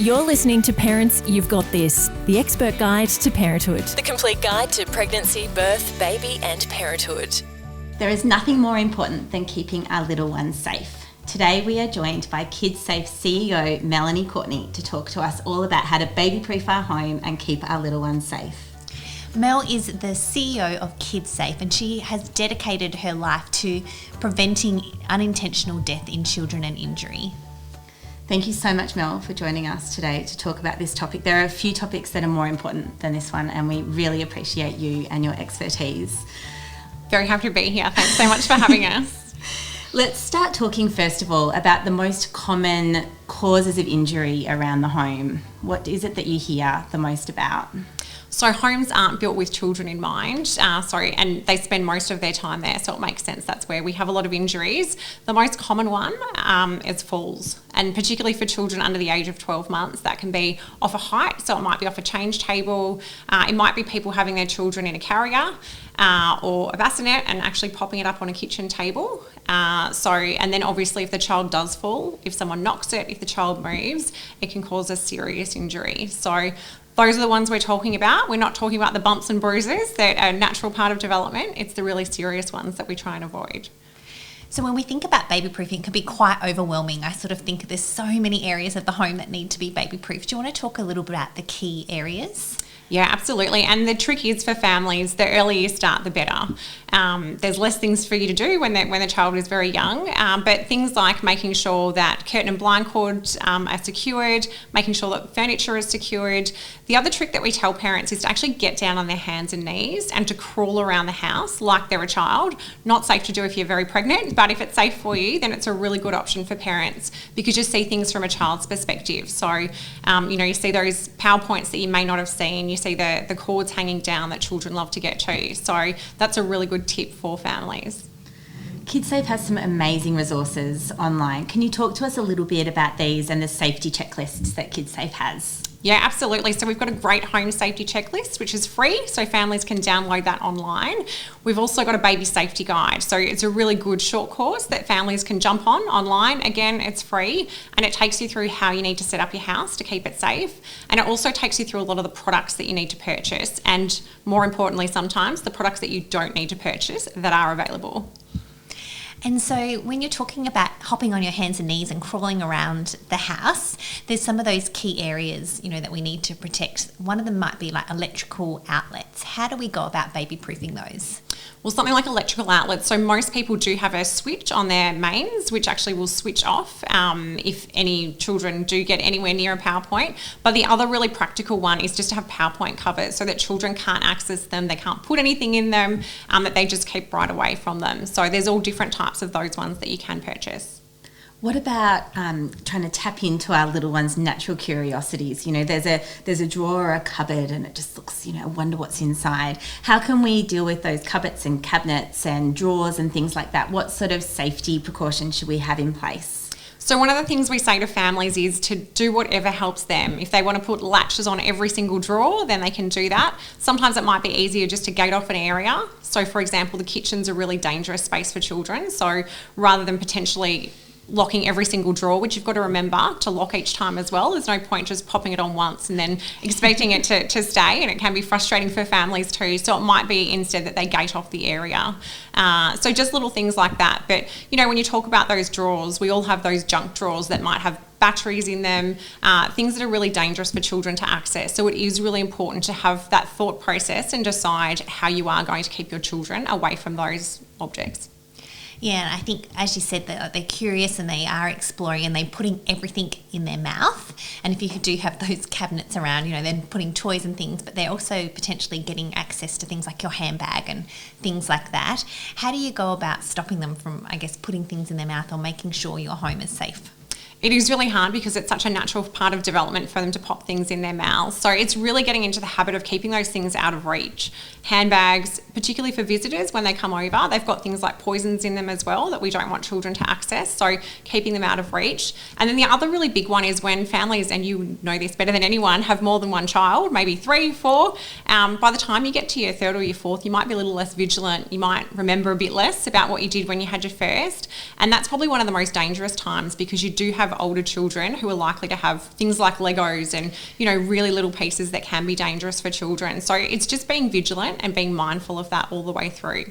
You're listening to Parents You've Got This, the expert guide to parenthood. The complete guide to pregnancy, birth, baby and parenthood. There is nothing more important than keeping our little ones safe. Today we are joined by Kidsafe CEO Melanie Courtney to talk to us all about how to baby-proof our home and keep our little ones safe. Mel is the CEO of Kidsafe, and she has dedicated her life to preventing unintentional death in children and injury. Thank you so much, Mel, for joining us today to talk about this topic. There are a few topics that are more important than this one, and we really appreciate you and your expertise. Very happy to be here. Thanks so much for having us. Let's start talking first of all about the most common causes of injury around the home. What is it that you hear the most about? So homes aren't built with children in mind, and they spend most of their time there, so it makes sense that's where we have a lot of injuries. The most common one is falls, and particularly for children under the age of 12 months, that can be off a height, so it might be off a change table, it might be people having their children in a carrier or a bassinet and actually popping it up on a kitchen table. And then obviously if the child does fall, if someone knocks it, if the child moves, it can cause a serious injury. So those are the ones we're talking about. We're not talking about the bumps and bruises that are a natural part of development. It's the really serious ones that we try and avoid. So when we think about baby-proofing, it can be quite overwhelming. I sort of think there's so many areas of the home that need to be baby-proof. Do you want to talk a little bit about the key areas? Yeah, absolutely. And the trick is for families, the earlier you start, the better. There's less things for you to do when the child is very young, but things like making sure that curtain and blind cords are secured, making sure that furniture is secured. The other trick that we tell parents is to actually get down on their hands and knees and to crawl around the house like they're a child. Not safe to do if you're very pregnant, but if it's safe for you, then it's a really good option for parents because you see things from a child's perspective. So, you see those PowerPoints that you may not have seen. You see the cords hanging down that children love to get to. So that's a really good tip for families. Kidsafe has some amazing resources online. Can you talk to us a little bit about these and the safety checklists that Kidsafe has? Yeah, absolutely. So we've got a great home safety checklist, which is free, so families can download that online. We've also got a baby safety guide. So it's a really good short course that families can jump on online. Again, it's free, and it takes you through how you need to set up your house to keep it safe. And it also takes you through a lot of the products that you need to purchase, and more importantly, sometimes the products that you don't need to purchase that are available. And so when you're talking about hopping on your hands and knees and crawling around the house, there's some of those key areas, that we need to protect. One of them might be like electrical outlets. How do we go about baby-proofing those? Well, something like electrical outlets. So most people do have a switch on their mains, which actually will switch off if any children do get anywhere near a power point. But the other really practical one is just to have power point covers so that children can't access them, they can't put anything in them, that they just keep right away from them. So there's all different types of those ones that you can purchase. What about trying to tap into our little ones' natural curiosities? There's a drawer or a cupboard and it just looks, I wonder what's inside. How can we deal with those cupboards and cabinets and drawers and things like that? What sort of safety precautions should we have in place? So one of the things we say to families is to do whatever helps them. If they want to put latches on every single drawer, then they can do that. Sometimes it might be easier just to gate off an area. So for example, the kitchen's a really dangerous space for children. So rather than potentially locking every single drawer, which you've got to remember to lock each time as well. There's no point just popping it on once and then expecting it to stay, and it can be frustrating for families too. So it might be instead that they gate off the area. So just little things like that. But, when you talk about those drawers, we all have those junk drawers that might have batteries in them, things that are really dangerous for children to access. So it is really important to have that thought process and decide how you are going to keep your children away from those objects. Yeah, and I think, as you said, they're curious and they are exploring and they're putting everything in their mouth. And if you do have those cabinets around, then putting toys and things, but they're also potentially getting access to things like your handbag and things like that. How do you go about stopping them from, putting things in their mouth or making sure your home is safe? It is really hard because it's such a natural part of development for them to pop things in their mouths. So it's really getting into the habit of keeping those things out of reach. Handbags, particularly for visitors when they come over, they've got things like poisons in them as well that we don't want children to access. So keeping them out of reach. And then the other really big one is when families, and you know this better than anyone, have more than one child, maybe 3, 4. By the time you get to your third or your fourth, you might be a little less vigilant. You might remember a bit less about what you did when you had your first. And that's probably one of the most dangerous times because you do have have older children who are likely to have things like Legos and, really little pieces that can be dangerous for children. So it's just being vigilant and being mindful of that all the way through.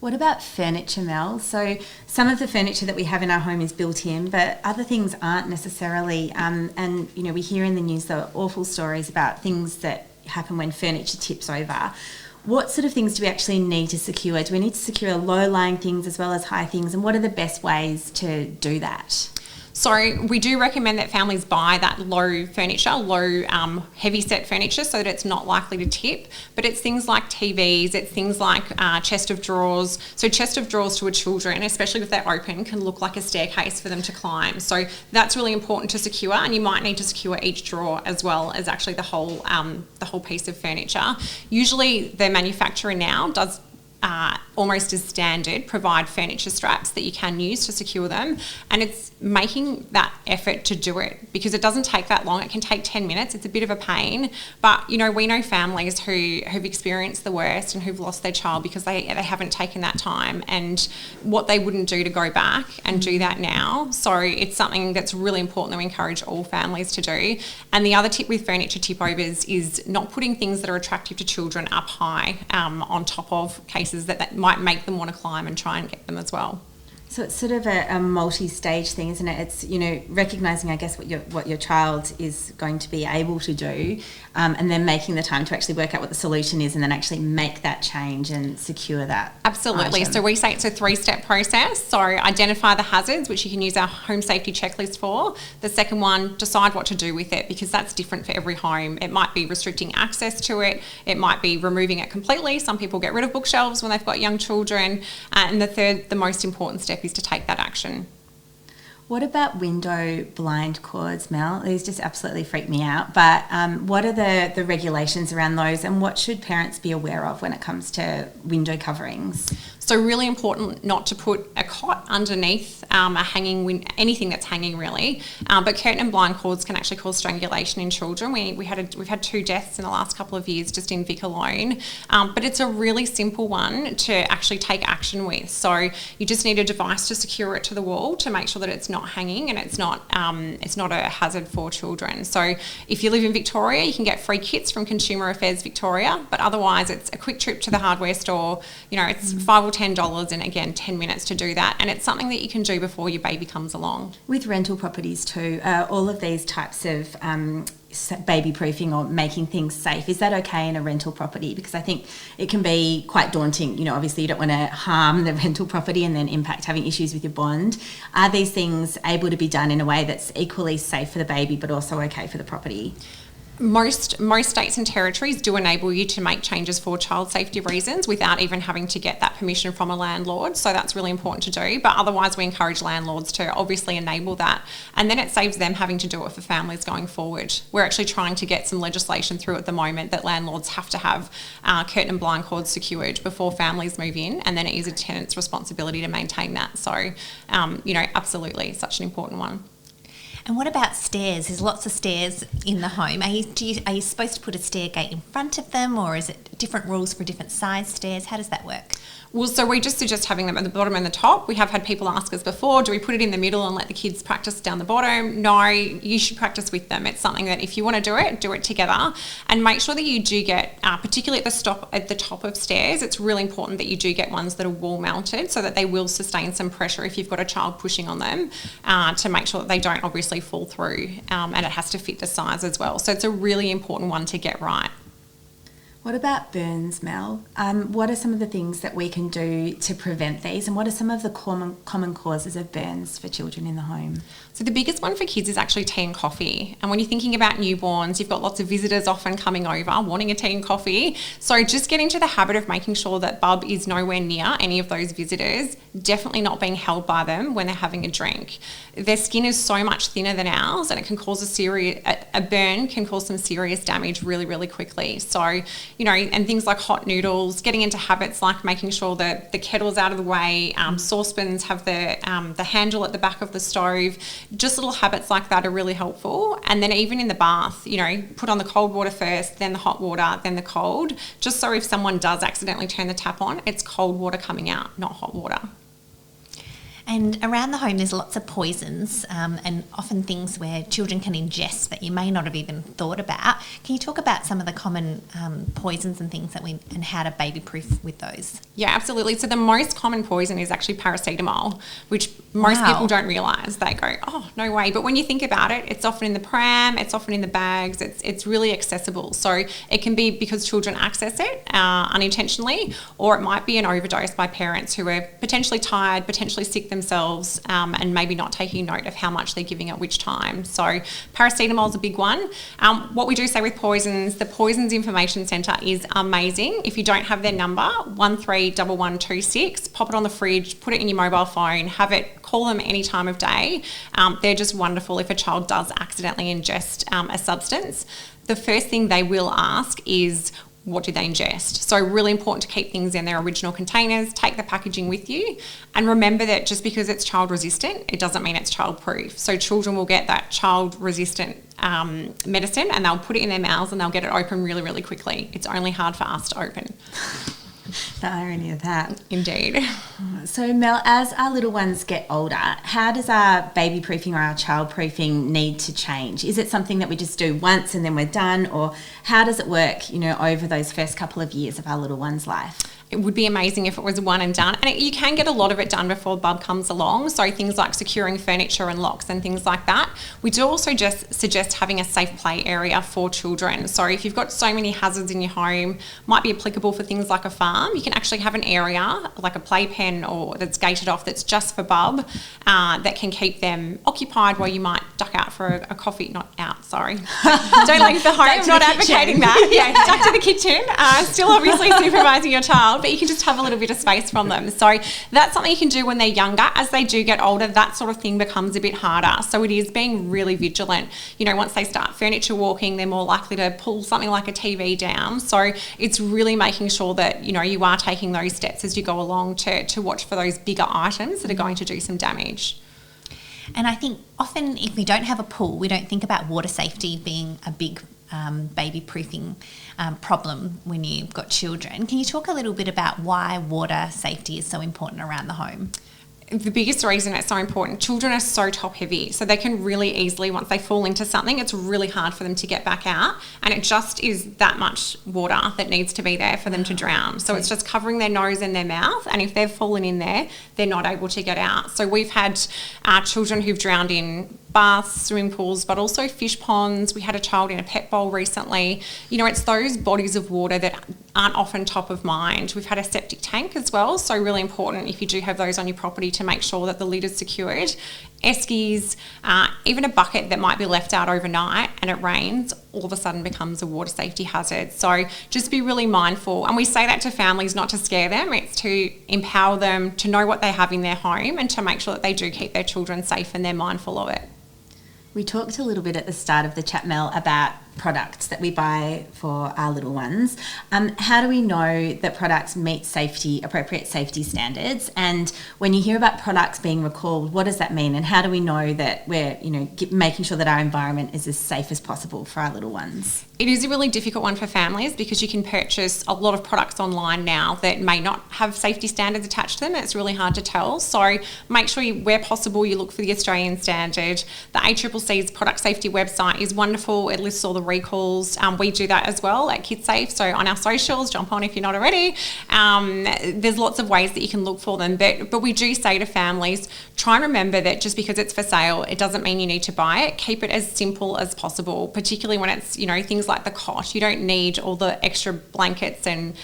What about furniture, Mel? So some of the furniture that we have in our home is built in, but other things aren't necessarily. And, we hear in the news the awful stories about things that happen when furniture tips over. What sort of things do we actually need to secure? Do we need to secure low-lying things as well as high things? And what are the best ways to do that? So we do recommend that families buy that low furniture, heavy set furniture, so that it's not likely to tip. But it's things like TVs, it's things like chest of drawers. So chest of drawers to a children, especially if they're open, can look like a staircase for them to climb. So that's really important to secure, and you might need to secure each drawer as well as actually the whole piece of furniture. Usually the manufacturer now does almost as standard provide furniture straps that you can use to secure them, and it's making that effort to do it because it doesn't take that long. It can take 10 minutes. It's a bit of a pain, but we know families who've experienced the worst and who've lost their child because they haven't taken that time and what they wouldn't do to go back and do that now. So it's something that's really important that we encourage all families to do. And the other tip with furniture tip overs is not putting things that are attractive to children up high on top of cases that might make them want to climb and try and get them as well. So it's sort of a multi-stage thing, isn't it? It's, recognising, I guess, what your child is going to be able to do, and then making the time to actually work out what the solution is and then actually make that change and secure that. Absolutely. Item. So we say it's a 3-step process. So identify the hazards, which you can use our home safety checklist for. The second one, decide what to do with it, because that's different for every home. It might be restricting access to it. It might be removing it completely. Some people get rid of bookshelves when they've got young children. And the third, the most important step is to take that action. What about window blind cords, Mel? These just absolutely freak me out. But what are the regulations around those, and what should parents be aware of when it comes to window coverings? So really important not to put a cot underneath a hanging anything that's hanging really. But curtain and blind cords can actually cause strangulation in children. We've had 2 deaths in the last couple of years just in Vic alone. But it's a really simple one to actually take action with. So you just need a device to secure it to the wall to make sure that it's not hanging and it's not a hazard for children. So if you live in Victoria, you can get free kits from Consumer Affairs Victoria. But otherwise, it's a quick trip to the hardware store. It's $5 or $10 and again 10 minutes to do that, and it's something that you can do before your baby comes along. With rental properties too, all of these types of baby proofing or making things safe, is that okay in a rental property? Because I think it can be quite daunting. Obviously you don't want to harm the rental property and then impact having issues with your bond. Are these things able to be done in a way that's equally safe for the baby but also okay for the property? Most states and territories do enable you to make changes for child safety reasons without even having to get that permission from a landlord. So that's really important to do. But otherwise, we encourage landlords to obviously enable that. And then it saves them having to do it for families going forward. We're actually trying to get some legislation through at the moment that landlords have to have curtain and blind cords secured before families move in. And then it is a tenant's responsibility to maintain that. So, absolutely, such an important one. And what about stairs? There's lots of stairs in the home. Are you supposed to put a stair gate in front of them, or is it different rules for different size stairs? How does that work? Well, so we just suggest having them at the bottom and the top. We have had people ask us before, do we put it in the middle and let the kids practice down the bottom? No, you should practice with them. It's something that if you want to do it together, and make sure that you do get, particularly at the top of stairs, it's really important that you do get ones that are wall mounted so that they will sustain some pressure if you've got a child pushing on them, to make sure that they don't obviously fall through, and it has to fit the size as well. So it's a really important one to get right. What about burns, Mel? What are some of the things that we can do to prevent these, and what are some of the common causes of burns for children in the home? So the biggest one for kids is actually tea and coffee. And when you're thinking about newborns, you've got lots of visitors often coming over wanting a tea and coffee. So just get into the habit of making sure that Bub is nowhere near any of those visitors, definitely not being held by them when they're having a drink. Their skin is so much thinner than ours, and it can cause a burn can cause some serious damage really, really quickly. So, and things like hot noodles, getting into habits like making sure that the kettle's out of the way, saucepans have the handle at the back of the stove. Just little habits like that are really helpful. And then even in the bath, put on the cold water first, then the hot water, then the cold, just so if someone does accidentally turn the tap on, it's cold water coming out, not hot water. And around the home, there's lots of poisons and often things where children can ingest that you may not have even thought about. Can you talk about some of the common poisons and things and how to baby-proof with those? Yeah, absolutely. So the most common poison is actually paracetamol, which most people don't realise. They go, oh, no way. But when you think about it, it's often in the pram, it's often in the bags, it's really accessible. So it can be because children access it unintentionally, or it might be an overdose by parents who are potentially tired, potentially sick themselves, and maybe not taking note of how much they're giving at which time. So paracetamol is a big one. What we do say with poisons, the Poisons Information Centre is amazing. If you don't have their number, 131126, pop it on the fridge, put it in your mobile phone, call them any time of day. They're just wonderful if a child does accidentally ingest a substance. The first thing they will ask is, what do they ingest? So really important to keep things in their original containers, take the packaging with you, and remember that just because it's child resistant, it doesn't mean it's child proof. So children will get that child resistant medicine and they'll put it in their mouths and they'll get it open really, really quickly. It's only hard for us to open. The irony of that. Indeed. So Mel, as our little ones get older, how does our baby proofing or our child proofing need to change? Is it something that we just do once and then we're done, or how does it work, over those first couple of years of our little one's life? It would be amazing if it was one and done. And you can get a lot of it done before bub comes along. So things like securing furniture and locks and things like that. We do also just suggest having a safe play area for children. So if you've got so many hazards in your home, might be applicable for things like a farm. You can actually have an area like a playpen or that's gated off that's just for bub that can keep them occupied while you might duck out for a coffee. Not out, sorry. Don't leave the home. I'm not advocating that. Yeah, duck to the kitchen. Still obviously supervising your child, but you can just have a little bit of space from them. So that's something you can do when they're younger. As they do get older, that sort of thing becomes a bit harder. So it is being really vigilant. Once they start furniture walking, they're more likely to pull something like a TV down. So it's really making sure that, you are taking those steps as you go along to watch for those bigger items that are going to do some damage. And I think often if we don't have a pool, we don't think about water safety being a big baby proofing problem when you've got children. Can you talk a little bit about why water safety is so important around the home? The biggest reason it's so important, children are so top heavy, so they can really easily, once they fall into something, it's really hard for them to get back out, and it just is that much water that needs to be there for them to drown. So it's just covering their nose and their mouth, and if they've fallen in there, they're not able to get out. So we've had children who've drowned in baths, swimming pools, but also fish ponds. We had a child in a pet bowl recently. It's those bodies of water that aren't often top of mind. We've had a septic tank as well, so really important if you do have those on your property to make sure that the lid is secured. Eskies, even a bucket that might be left out overnight and it rains, all of a sudden becomes a water safety hazard. So just be really mindful. And we say that to families not to scare them, it's to empower them to know what they have in their home and to make sure that they do keep their children safe and they're mindful of it. We talked a little bit at the start of the chat, Mel, about products that we buy for our little ones. How do we know that products meet appropriate safety standards? And when you hear about products being recalled, what does that mean? And how do we know that we're, making sure that our environment is as safe as possible for our little ones? It is a really difficult one for families because you can purchase a lot of products online now that may not have safety standards attached to them. It's really hard to tell. So make sure where possible you look for the Australian standard. The ACCC's product safety website is wonderful. It lists all the recalls. We do that as well at Kidsafe. So on our socials, jump on if you're not already. There's lots of ways that you can look for them. But we do say to families, try and remember that just because it's for sale, it doesn't mean you need to buy it. Keep it as simple as possible, particularly when it's, things like the cot. You don't need all the extra blankets and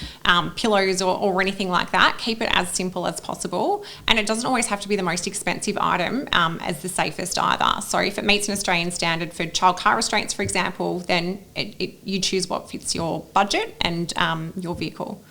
pillows or anything like that. Keep it as simple as possible. And it doesn't always have to be the most expensive item as the safest either. So if it meets an Australian standard for child car restraints, for example, then you choose what fits your budget and your vehicle.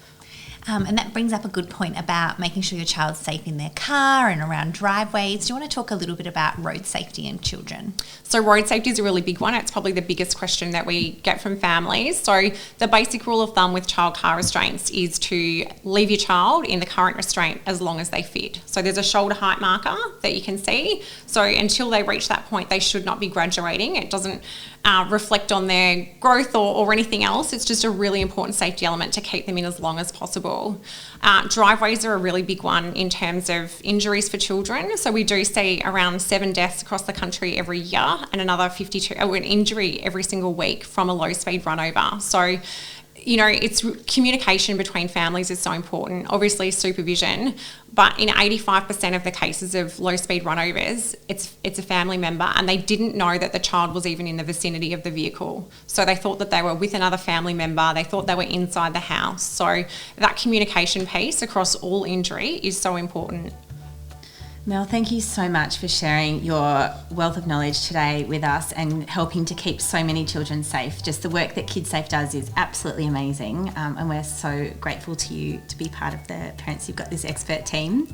And that brings up a good point about making sure your child's safe in their car and around driveways. Do you want to talk a little bit about road safety and children? So road safety is a really big one. It's probably the biggest question that we get from families. So the basic rule of thumb with child car restraints is to leave your child in the current restraint as long as they fit. So there's a shoulder height marker that you can see. So until they reach that point, they should not be graduating. It doesn't reflect on their growth or anything else. It's just a really important safety element to keep them in as long as possible. vehicle. Driveways are a really big one in terms of injuries for children. So we do see around 7 deaths across the country every year and another 52 an injury every single week from a low speed run over. So, you know, it's communication between families is so important, obviously supervision, but in 85% of the cases of low speed runovers, it's a family member and they didn't know that the child was even in the vicinity of the vehicle. So they thought that they were with another family member, they thought they were inside the house. So that communication piece across all injury is so important. Mel, thank you so much for sharing your wealth of knowledge today with us and helping to keep so many children safe. Just the work that Kidsafe does is absolutely amazing, and we're so grateful to you to be part of the Parents You've Got This expert team.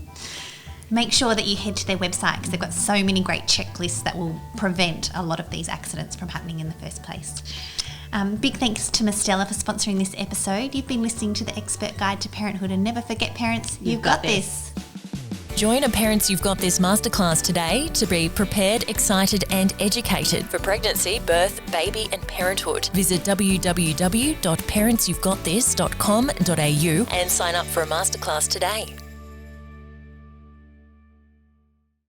Make sure that you head to their website because they've got so many great checklists that will prevent a lot of these accidents from happening in the first place. Big thanks to Mistella for sponsoring this episode. You've been listening to the Expert Guide to Parenthood, and never forget, parents, you've got this. Join a Parents You've Got This masterclass today to be prepared, excited and educated for pregnancy, birth, baby and parenthood. Visit www.parentsyou'vegotthis.com.au and sign up for a masterclass today.